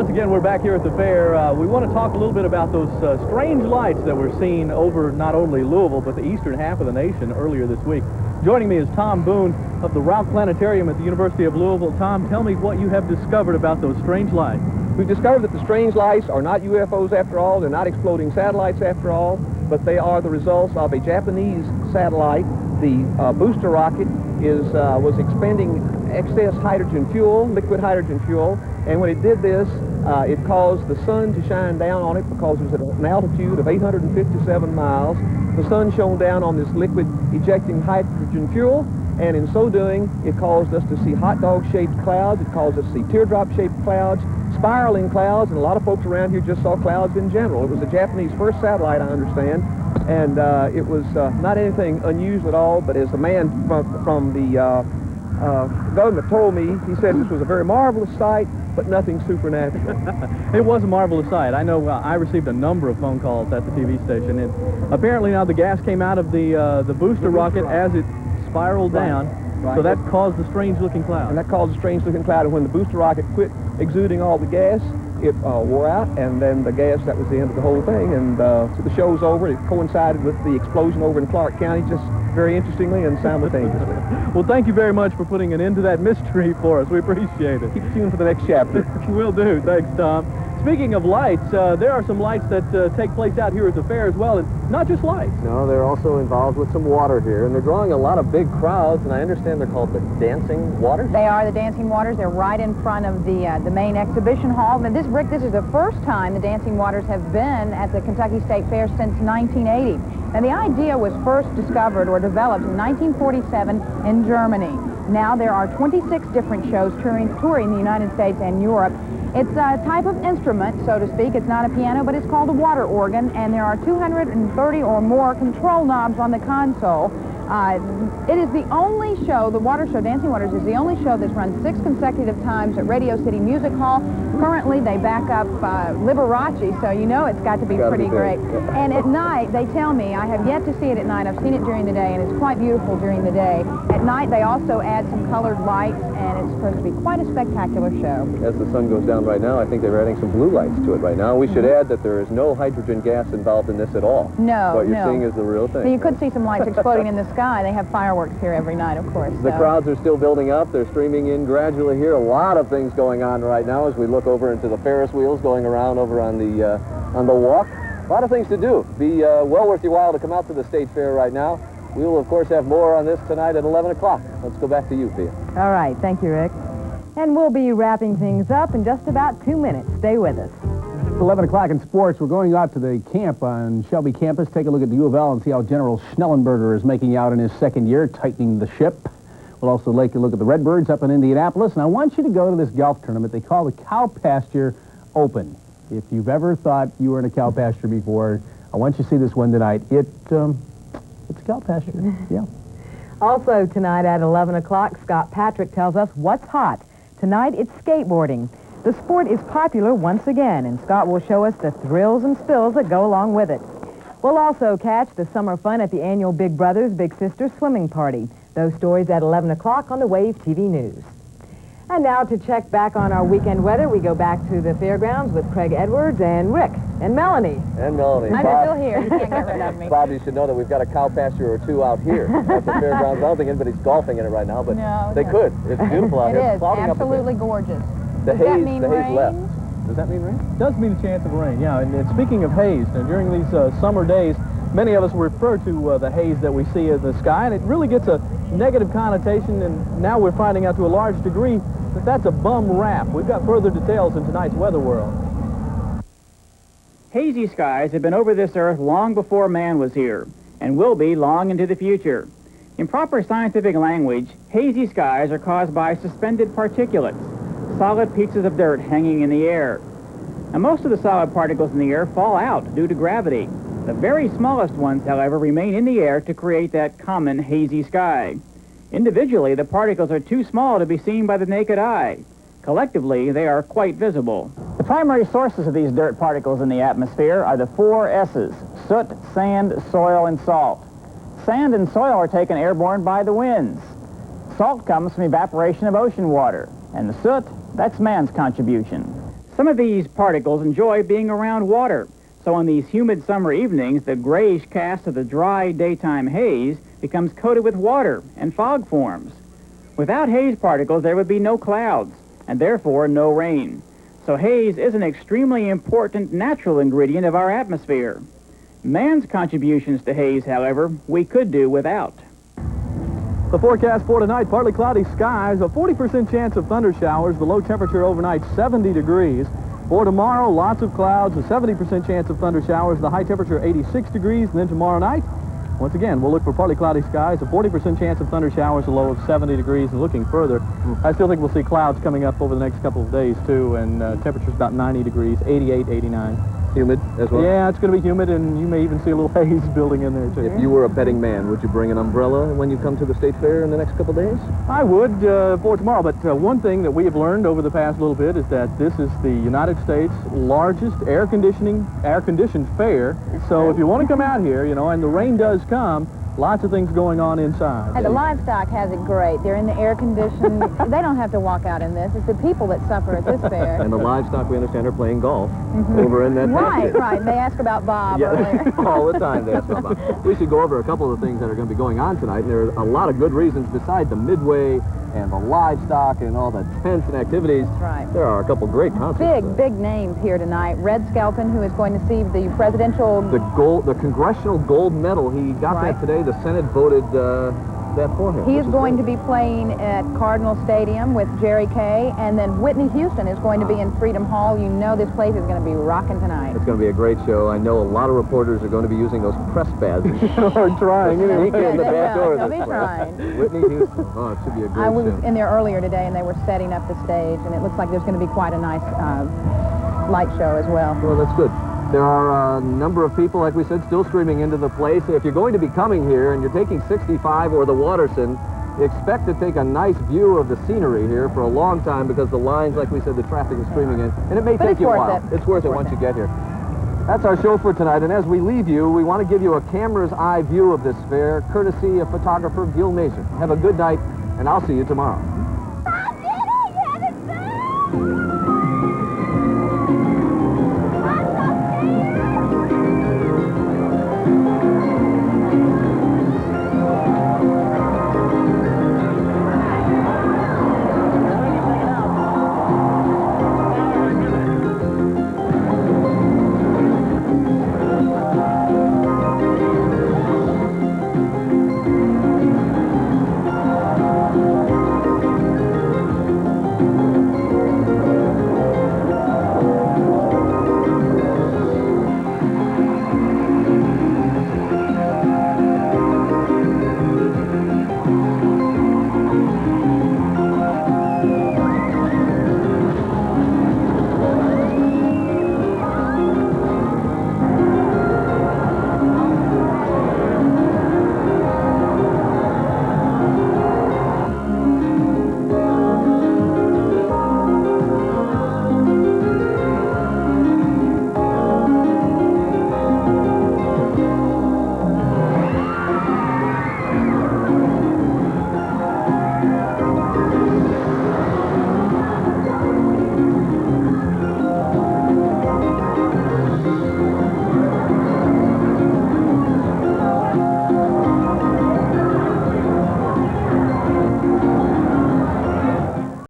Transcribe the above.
once again, we're back here at the fair. We want to talk a little bit about those strange lights that were seen over not only Louisville, but the eastern half of the nation earlier this week. Joining me is Tom Boone of the Rauch Planetarium at the University of Louisville. Tom, tell me what you have discovered about those strange lights. We've discovered that the strange lights are not UFOs after all. They're not exploding satellites after all, but they are the results of a Japanese satellite. The booster rocket was expending excess hydrogen fuel, liquid hydrogen fuel, and when it did this, it caused the sun to shine down on it because it was at an altitude of 857 miles. The sun shone down on this liquid ejecting hydrogen fuel, and in so doing, it caused us to see hot dog-shaped clouds. It caused us to see teardrop-shaped clouds, spiraling clouds, and a lot of folks around here just saw clouds in general. It was the Japanese first satellite, I understand, and it was not anything unusual at all, but as the man from the government told me, he said this was a very marvelous sight, but nothing supernatural. It was a marvelous sight. I know I received a number of phone calls at the TV station, and apparently now the gas came out of the booster rocket as it spiraled down, so that caused the strange-looking cloud. And that caused a strange-looking cloud, and when the booster rocket quit exuding all the gas, it wore out, and then the gas, that was the end of the whole thing, and so the show's over. It coincided with the explosion over in Clark County, just very interestingly and simultaneously. Well, thank you very much for putting an end to that mystery for us. We appreciate it. Keep tuned for the next chapter. Will do. Thanks, Tom. Speaking of lights, there are some lights that take place out here at the fair as well, and not just lights. No, they're also involved with some water here, and they're drawing a lot of big crowds, and I understand they're called the Dancing Waters? They are the Dancing Waters. They're right in front of the main exhibition hall. And this, Rick, this is the first time the Dancing Waters have been at the Kentucky State Fair since 1980. And the idea was first discovered or developed in 1947 in Germany. Now there are 26 different shows touring the United States and Europe. It's a type of instrument, so to speak. It's not a piano, but it's called a water organ, and there are 230 or more control knobs on the console. It is the only show, the water show, Dancing Waters, is the only show that's run 6 consecutive times at Radio City Music Hall. Currently, they back up Liberace, so you know it's got to be pretty great. And at night, they tell me, I have yet to see it at night. I've seen it during the day, and it's quite beautiful during the day. At night, they also add some colored lights, and it's supposed to be quite a spectacular show. As the sun goes down right now, I think they're adding some blue lights to it right now. We should add that there is no hydrogen gas involved in this at all. No, What you're seeing is the real thing. So you could see some lights exploding in the sky. They have fireworks here every night, of course. The crowds are still building up. They're streaming in gradually here. A lot of things going on right now as we look over into the Ferris wheels going around over on the walk. A lot of things to do. Be well worth your while to come out to the State Fair right now. We will, of course, have more on this tonight at 11 o'clock. Let's go back to you, Pia. All right. Thank you, Rick. And we'll be wrapping things up in just about 2 minutes. Stay with us. 11 o'clock in sports. We're going out to the camp on Shelby campus, take a look at the U of L and see how General Schnellenberger is making out in his second year, tightening the ship. We'll also take a look at the Redbirds up in Indianapolis, and I want you to go to this golf tournament they call the Cow Pasture Open. If you've ever thought you were in a cow pasture before, I want you to see this one tonight. It's a cow pasture, yeah. Also tonight at 11 o'clock, Scott Patrick tells us what's hot. Tonight it's skateboarding. The sport is popular once again, and Scott will show us the thrills and spills that go along with it. We'll also catch the summer fun at the annual Big Brothers Big Sisters swimming party. Those stories at 11 o'clock on the WAVE-TV News. And now to check back on our weekend weather, we go back to the fairgrounds with Craig Edwards and Rick and Melanie. And Melanie. I'm still here. You can't get rid of me. Bob, you should know that we've got a cow pasture or two out here at the fairgrounds. I don't think anybody's golfing in it right now, but they could. It's beautiful out here. It is absolutely gorgeous. The Does that haze mean left. rain? Does that mean rain? It does mean a chance of rain, yeah. And speaking of haze, during these summer days, many of us refer to the haze that we see in the sky, and it really gets a negative connotation, and now we're finding out to a large degree that that's a bum rap. We've got further details in tonight's Weather World. Hazy skies have been over this earth long before man was here, and will be long into the future. In proper scientific language, hazy skies are caused by suspended particulates, solid pieces of dirt hanging in the air. Now, most of the solid particles in the air fall out due to gravity. The very smallest ones, however, remain in the air to create that common hazy sky. Individually, the particles are too small to be seen by the naked eye. Collectively, they are quite visible. The primary sources of these dirt particles in the atmosphere are the 4 S's: soot, sand, soil, and salt. Sand and soil are taken airborne by the winds. Salt comes from evaporation of ocean water, and the soot, that's man's contribution. Some of these particles enjoy being around water, so on these humid summer evenings, the grayish cast of the dry daytime haze becomes coated with water and fog forms. Without haze particles, there would be no clouds, and therefore no rain. So haze is an extremely important natural ingredient of our atmosphere. Man's contributions to haze, however, we could do without. The forecast for tonight, partly cloudy skies, a 40% chance of thunder showers, the low temperature overnight 70 degrees. For tomorrow, lots of clouds, a 70% chance of thunder showers, the high temperature 86 degrees. And then tomorrow night, once again, we'll look for partly cloudy skies, a 40% chance of thunder showers, a low of 70 degrees. And looking further, I still think we'll see clouds coming up over the next couple of days, too, and temperatures about 90 degrees, 88, 89. Humid as well? Yeah, it's going to be humid, and you may even see a little haze building in there, too. If you were a betting man, would you bring an umbrella when you come to the State Fair in the next couple days? I would for tomorrow, but one thing that we have learned over the past little bit is that this is the United States' largest air-conditioned fair. So if you want to come out here, you know, and the rain does come, lots of things going on inside. And the livestock has it great. They're in the air conditioned. They don't have to walk out in this. It's the people that suffer at this fair. And the livestock, we understand, are playing golf over in that Right, right. They ask about Bob earlier. all the time they ask about Bob. We should go over a couple of the things that are going to be going on tonight, and there are a lot of good reasons besides the midway and the livestock and all the tents and activities. Right. There are a couple great concerts. Big names here tonight. Red Skelton, who is going to receive the presidential... The Congressional Gold Medal, he got that today. The Senate voted that for him. He is going to be playing at Cardinal Stadium with Jerry Kay, and then Whitney Houston is going to be in Freedom Hall. You know this place is going to be rocking tonight. It's going to be a great show. I know a lot of reporters are going to be using those press pads. Or trying, anyway. Sneak in the back door They'll this be way. trying. Whitney Houston. Oh, it should be a great I was show. in there earlier today, and they were setting up the stage, and it looks like there's going to be quite a nice light show as well. Well, that's good. There are a number of people, like we said, still streaming into the place. If you're going to be coming here and you're taking 65 or the Watterson, expect to take a nice view of the scenery here for a long time because the lines, like we said, the traffic is streaming in. And it may take you a while. It's worth it once you get here. That's our show for tonight. And as we leave you, we want to give you a camera's eye view of this fair, courtesy of photographer Gil Mason. Have a good night, and I'll see you tomorrow. I did it! You had it done!